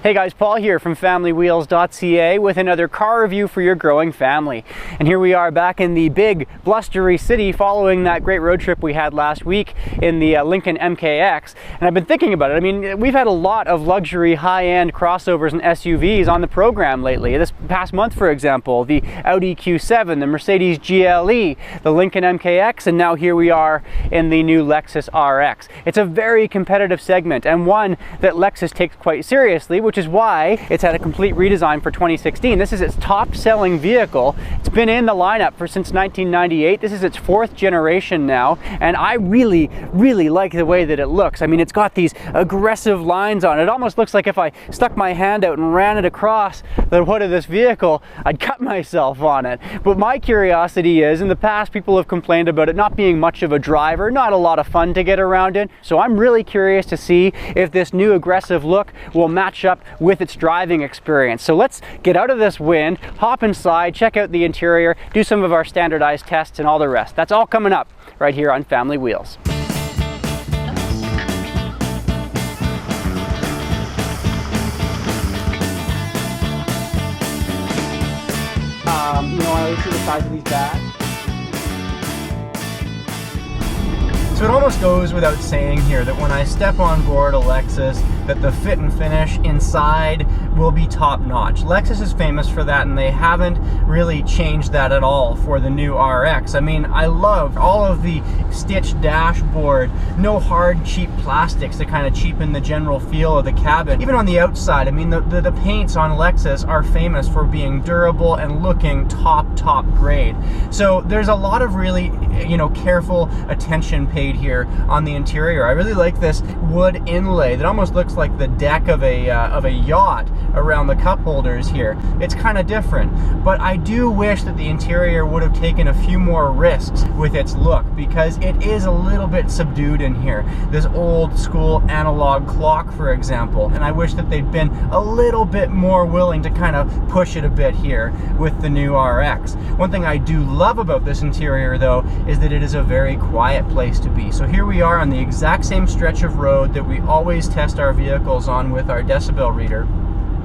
Hey guys, Paul here from familywheels.ca with another car review for your growing family. And here we are back in the big blustery city following that great road trip we had last week in the Lincoln MKX. And I've been thinking about it. I mean, we've had a lot of luxury high-end crossovers and SUVs on the program lately. This past month, for example, the Audi Q7, the Mercedes GLE, the Lincoln MKX, and now here we are in the new Lexus RX. It's a very competitive segment and one that Lexus takes quite seriously, which is why it's had a complete redesign for 2016. This is its top-selling vehicle. It's been in the lineup since 1998. This is its fourth generation now, and I really like the way that it looks. I mean, it's got these aggressive lines on it. It almost looks like if I stuck my hand out and ran it across the hood of this vehicle, I'd cut myself on it. But my curiosity is, in the past, people have complained about it not being much of a driver, not a lot of fun to get around in. So I'm really curious to see if this new aggressive look will match up with its driving experience. So let's get out of this wind, hop inside, check out the interior, do some of our standardized tests and all the rest. That's all coming up right here on Family Wheels. I always see the size of these bags. So it almost goes without saying here that when I step on board a Lexus, that the fit and finish inside will be top-notch. Lexus is famous for that, and they haven't really changed that at all for the new RX. I mean, I love all of the stitched dashboard, no hard, cheap plastics to kind of cheapen the general feel of the cabin. Even on the outside, I mean, the paints on Lexus are famous for being durable and looking top grade. So there's a lot of really, careful attention paid here on the interior. I really like this wood inlay that almost looks like the deck of a yacht around the cup holders here. It's kind of different, but I do wish that the interior would have taken a few more risks with its look, because it is a little bit subdued in here. This old school analog clock, for example, and I wish that they'd been a little bit more willing to kind of push it a bit here with the new RX. One thing I do love about this interior, though, is that it is a very quiet place to be. So here we are on the exact same stretch of road that we always test our vehicles on with our decibel reader,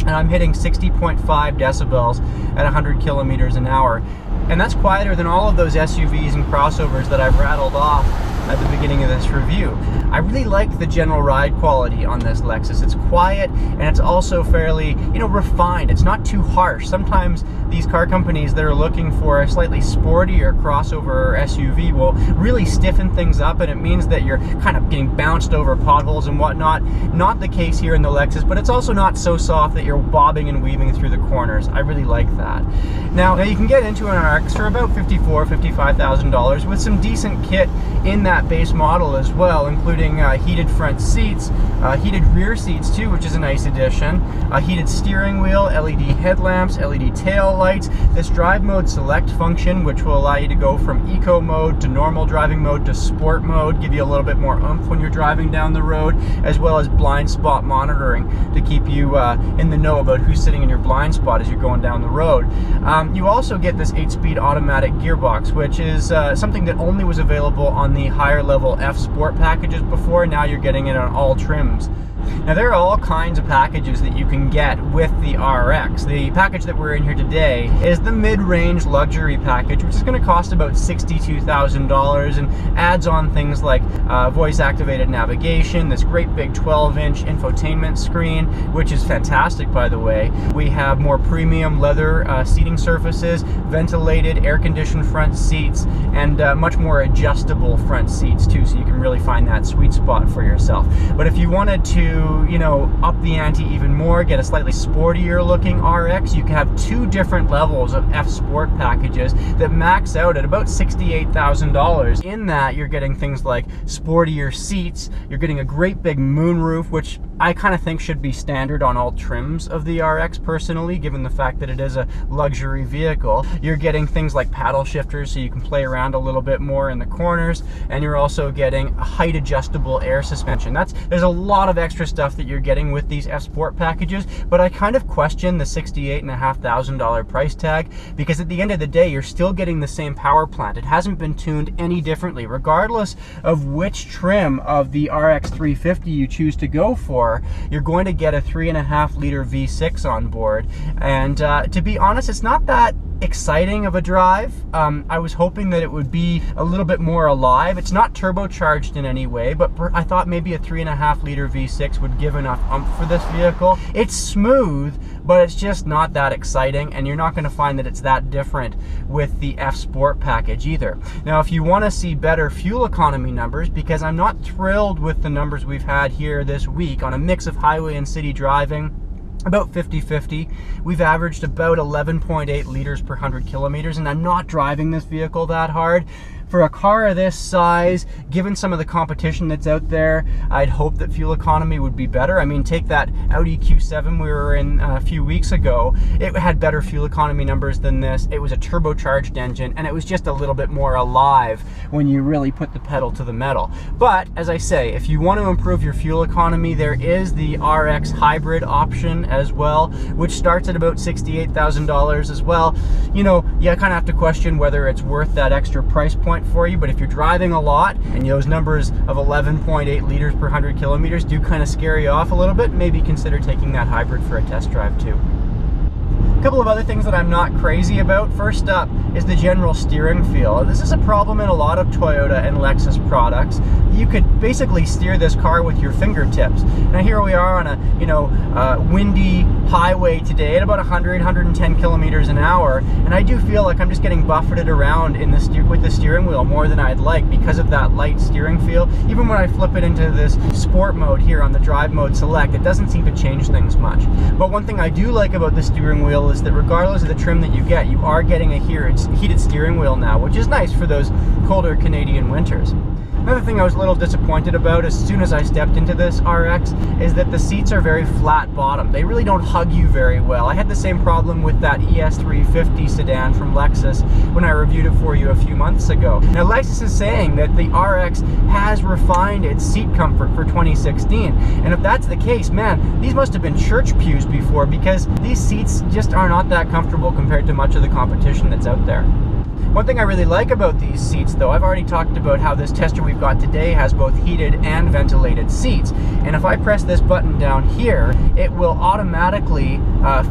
and I'm hitting 60.5 decibels at 100 kilometers an hour. And that's quieter than all of those SUVs and crossovers that I've rattled off at the beginning of this review. I really like the general ride quality on this Lexus. It's quiet, and it's also fairly, refined. It's not too harsh. Sometimes these car companies that are looking for a slightly sportier crossover or SUV will really stiffen things up, and it means that you're kind of getting bounced over potholes and whatnot. Not the case here in the Lexus, but it's also not so soft that you're bobbing and weaving through the corners. I really like that. Now you can get into an RX for about $54,000, $55,000 with some decent kit in that base model as well, including heated front seats, heated rear seats too, which is a nice addition, a heated steering wheel, LED headlamps, LED tail lights, this drive mode select function, which will allow you to go from eco mode to normal driving mode to sport mode, give you a little bit more oomph when you're driving down the road, as well as blind spot monitoring to keep you in the know about who's sitting in your blind spot as you're going down the road. You also get this 8-speed automatic gearbox, which is something that only was available on the higher level F Sport packages before. Now you're getting it on all trims. Now there are all kinds of packages that you can get with the RX. The package that we're in here today is the mid-range luxury package, which is going to cost about $62,000 and adds on things like voice-activated navigation, this great big 12-inch infotainment screen, which is fantastic, by the way. We have more premium leather seating surfaces, ventilated, air-conditioned front seats, and much more adjustable front seats too, so you can really find that sweet spot for yourself. But if you wanted to up the ante even more, get a slightly sportier looking RX, you can have two different levels of F Sport packages that max out at about $68,000. In that, you're getting things like sportier seats, you're getting a great big moonroof, which I kind of think should be standard on all trims of the RX personally, given the fact that it is a luxury vehicle. You're getting things like paddle shifters so you can play around a little bit more in the corners, and you're also getting a height adjustable air suspension. There's a lot of extra stuff that you're getting with these F Sport packages, but I kind of question the $68,500 price tag, because at the end of the day, you're still getting the same power plant. It hasn't been tuned any differently, regardless of which trim of the RX 350 you choose to go for. door, you're going to get a 3.5-liter V6 on board. And to be honest, it's not that exciting of a drive. I was hoping that it would be a little bit more alive. It's not turbocharged in any way, but I thought maybe a 3.5-liter V6 would give enough oomph for this vehicle. It's smooth, but it's just not that exciting, and you're not going to find that it's that different with the F Sport package either. Now, if you want to see better fuel economy numbers, because I'm not thrilled with the numbers we've had here this week on a mix of highway and city driving, about 50-50. We've averaged about 11.8 liters per 100 kilometers, and I'm not driving this vehicle that hard. For a car of this size, given some of the competition that's out there, I'd hope that fuel economy would be better. I mean, take that Audi Q7 we were in a few weeks ago. It had better fuel economy numbers than this. It was a turbocharged engine, and it was just a little bit more alive when you really put the pedal to the metal. But, as I say, if you want to improve your fuel economy, there is the RX hybrid option as well, which starts at about $68,000 as well. You know, you kind of have to question whether it's worth that extra price point for you, but if you're driving a lot and those numbers of 11.8 liters per 100 kilometers do kind of scare you off a little bit, maybe consider taking that hybrid for a test drive too. A couple of other things that I'm not crazy about. First up is the general steering feel. This is a problem in a lot of Toyota and Lexus products. You could basically steer this car with your fingertips. Now here we are on a windy highway today at about 110 kilometers an hour, and I do feel like I'm just getting buffeted around in with the steering wheel more than I'd like because of that light steering feel. Even when I flip it into this sport mode here on the drive mode select, it doesn't seem to change things much. But one thing I do like about the steering wheel is that regardless of the trim that you get, you are getting a heated steering wheel now, which is nice for those colder Canadian winters. Another thing I was a little disappointed about as soon as I stepped into this RX is that the seats are very flat bottom. They really don't hug you very well. I had the same problem with that ES350 sedan from Lexus when I reviewed it for you a few months ago. Now Lexus is saying that the RX has refined its seat comfort for 2016, and if that's the case, man, these must have been church pews before, because these seats just are not that comfortable compared to much of the competition that's out there. One thing I really like about these seats, though, I've already talked about how this tester we've got today has both heated and ventilated seats. And if I press this button down here, it will automatically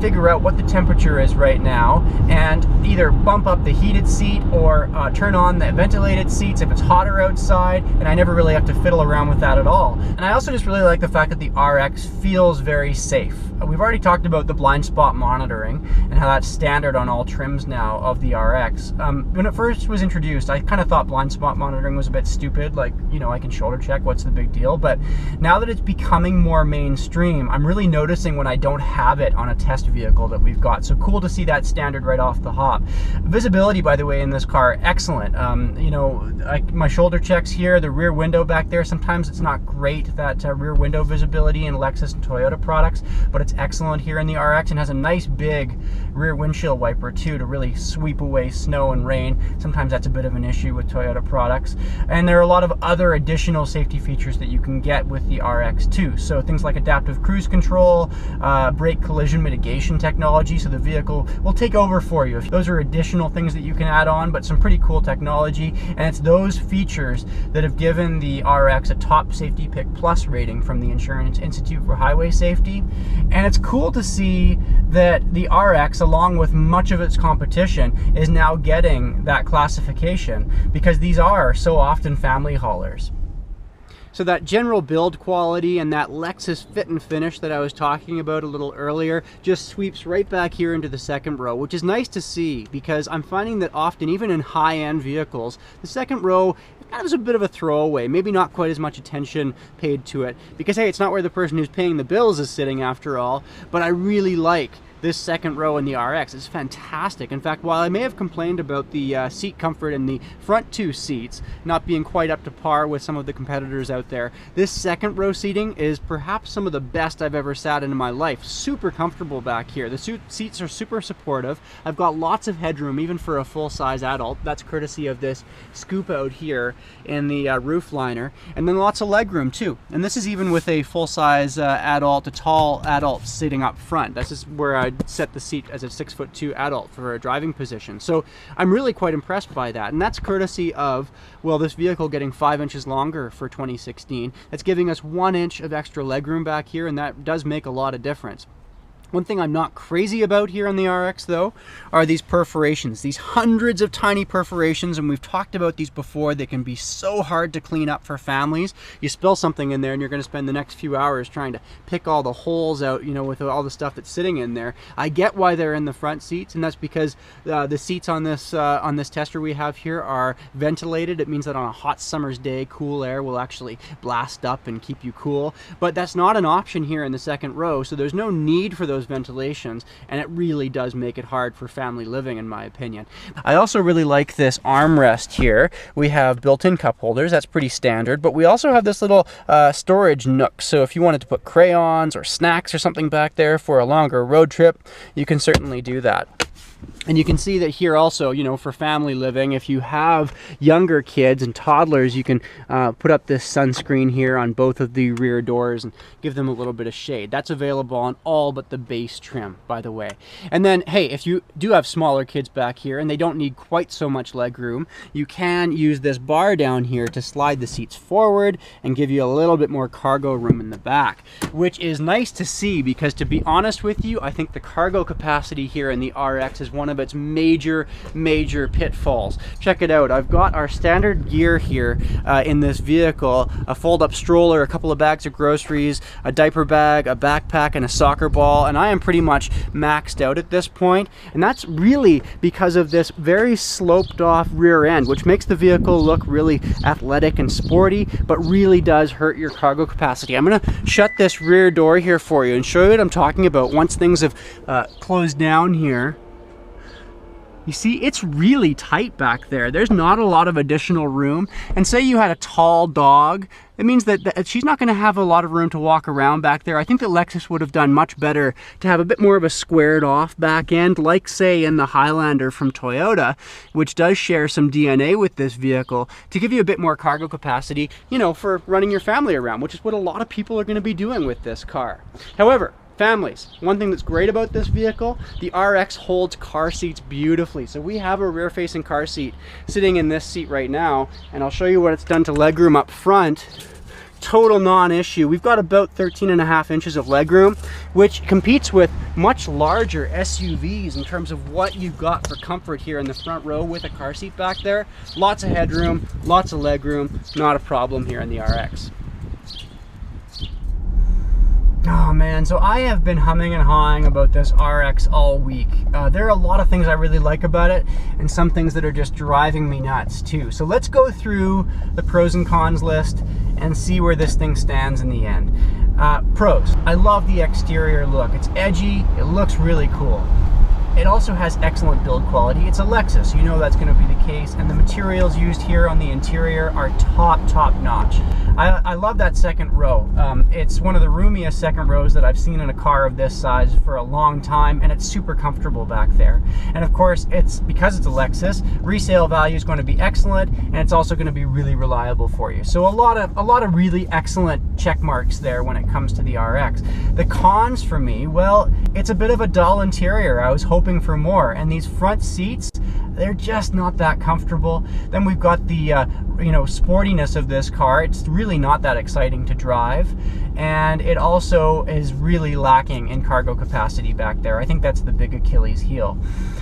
figure out what the temperature is right now and either bump up the heated seat or turn on the ventilated seats if it's hotter outside, and I never really have to fiddle around with that at all. And I also just really like the fact that the RX feels very safe. We've already talked about the blind spot monitoring and how that's standard on all trims now of the RX. When it first was introduced, I kind of thought blind spot monitoring was a bit stupid, like, you know, I can shoulder check, what's the big deal? But now that it's becoming more mainstream, I'm really noticing when I don't have it on a test vehicle that we've got. So cool to see that standard right off the hop. Visibility, by the way, in this car, excellent. You know, my shoulder checks here, the rear window back there, sometimes it's not great, that rear window visibility in Lexus and Toyota products, but it's excellent here in the RX, and has a nice big rear windshield wiper too to really sweep away snow and rain. Sometimes that's a bit of an issue with Toyota products. And there are a lot of other additional safety features that you can get with the RX too. So things like adaptive cruise control, brake collision mitigation technology, so the vehicle will take over for you. Those are additional things that you can add on, but some pretty cool technology. And it's those features that have given the RX a top Safety Pick Plus rating from the Insurance Institute for Highway Safety. And it's cool to see that the RX, along with much of its competition, is now getting that classification, because these are so often family haulers. So that general build quality and that Lexus fit and finish that I was talking about a little earlier just sweeps right back here into the second row, which is nice to see, because I'm finding that often, even in high-end vehicles, the second row kind of is a bit of a throwaway, maybe not quite as much attention paid to it, because hey, it's not where the person who's paying the bills is sitting after all. But I really like this second row in the RX. Is fantastic. In fact, while I may have complained about the seat comfort in the front two seats not being quite up to par with some of the competitors out there, this second row seating is perhaps some of the best I've ever sat in my life. Super comfortable back here. The seats are super supportive. I've got lots of headroom, even for a full-size adult. That's courtesy of this scoop out here in the roof liner, and then lots of legroom too. And this is even with a full-size adult, a tall adult sitting up front. This is where I'd set the seat as a 6'2" adult for a driving position. So I'm really quite impressed by that. And that's courtesy of, well, this vehicle getting 5 inches longer for 2016. That's giving us 1 inch of extra legroom back here, and that does make a lot of difference. One thing I'm not crazy about here on the RX though are these perforations, these hundreds of tiny perforations, and we've talked about these before. They can be so hard to clean up for families. You spill something in there and you're going to spend the next few hours trying to pick all the holes out, you know, with all the stuff that's sitting in there. I get why they're in the front seats, and that's because the seats on this tester we have here are ventilated. It means that on a hot summer's day, cool air will actually blast up and keep you cool. But that's not an option here in the second row, so there's no need for those ventilations, and it really does make it hard for family living, in my opinion. I also really like this armrest here. We have built-in cup holders, that's pretty standard, but we also have this little storage nook, so if you wanted to put crayons or snacks or something back there for a longer road trip, you can certainly do that. And you can see that here also, you know, for family living, if you have younger kids and toddlers, you can put up this sunscreen here on both of the rear doors and give them a little bit of shade. That's available on all but the base trim, by the way. And then, hey, if you do have smaller kids back here and they don't need quite so much leg room, you can use this bar down here to slide the seats forward and give you a little bit more cargo room in the back, which is nice to see because, to be honest with you, I think the cargo capacity here in the RX is one of its major pitfalls. Check it out. I've got our standard gear here in this vehicle: a fold-up stroller, a couple of bags of groceries, a diaper bag, a backpack, and a soccer ball, and I am pretty much maxed out at this point. And that's really because of this very sloped off rear end, which makes the vehicle look really athletic and sporty, but really does hurt your cargo capacity. I'm going to shut this rear door here for you and show you what I'm talking about once things have closed down here. You see, it's really tight back there. There's not a lot of additional room. And say you had a tall dog, it means that she's not going to have a lot of room to walk around back there. I think that Lexus would have done much better to have a bit more of a squared off back end, like say in the Highlander from Toyota, which does share some DNA with this vehicle, to give you a bit more cargo capacity, you know, for running your family around, which is what a lot of people are going to be doing with this car. However, families, one thing that's great about this vehicle, the RX holds car seats beautifully. So we have a rear-facing car seat sitting in this seat right now, and I'll show you what it's done to legroom up front. Total non-issue. We've got about 13.5 inches of legroom, which competes with much larger SUVs in terms of what you've got for comfort here in the front row with a car seat back there. Lots of headroom, lots of legroom, not a problem here in the RX. Oh man, so I have been humming and hawing about this RX all week. There are a lot of things I really like about it, and some things that are just driving me nuts too. So let's go through the pros and cons list and see where this thing stands in the end. Pros: I love the exterior look. It's edgy, it looks really cool. It also has excellent build quality. It's a Lexus, you know that's going to be the case, and the materials used here on the interior are top notch. I love that second row. It's one of the roomiest second rows that I've seen in a car of this size for a long time, and it's super comfortable back there. And of course, because it's a Lexus, resale value is going to be excellent, and it's also going to be really reliable for you. So a lot of really excellent check marks there when it comes to the RX. The cons for me, well, it's a bit of a dull interior. I was hoping for more, and these front seats, they're just not that comfortable. Then we've got the sportiness of this car. It's really not that exciting to drive, and it also is really lacking in cargo capacity back there. I think that's the big Achilles heel.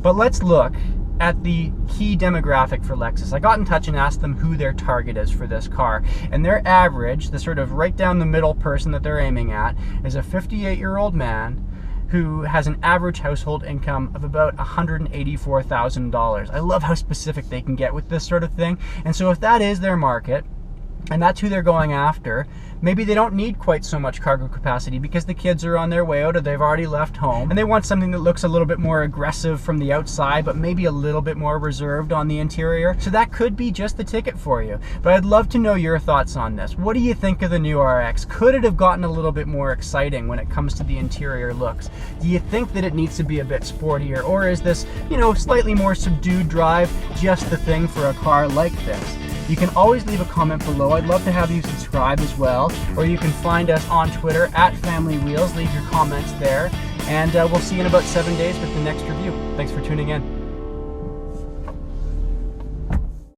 But let's look at the key demographic for Lexus. I got in touch and asked them who their target is for this car, and their average, the sort of right down the middle person that they're aiming at, is a 58-year-old man who has an average household income of about $184,000. I love how specific they can get with this sort of thing. And so if that is their market, and that's who they're going after, maybe they don't need quite so much cargo capacity because the kids are on their way out or they've already left home, and they want something that looks a little bit more aggressive from the outside, but maybe a little bit more reserved on the interior. So that could be just the ticket for you. But I'd love to know your thoughts on this. What do you think of the new RX? Could it have gotten a little bit more exciting when it comes to the interior looks? Do you think that it needs to be a bit sportier, or is this, slightly more subdued drive just the thing for a car like this? You can always leave a comment below. I'd love to have you subscribe as well, or you can find us on Twitter @FamilyWheels. Leave your comments there. and we'll see you in about 7 days with the next review. Thanks for tuning in.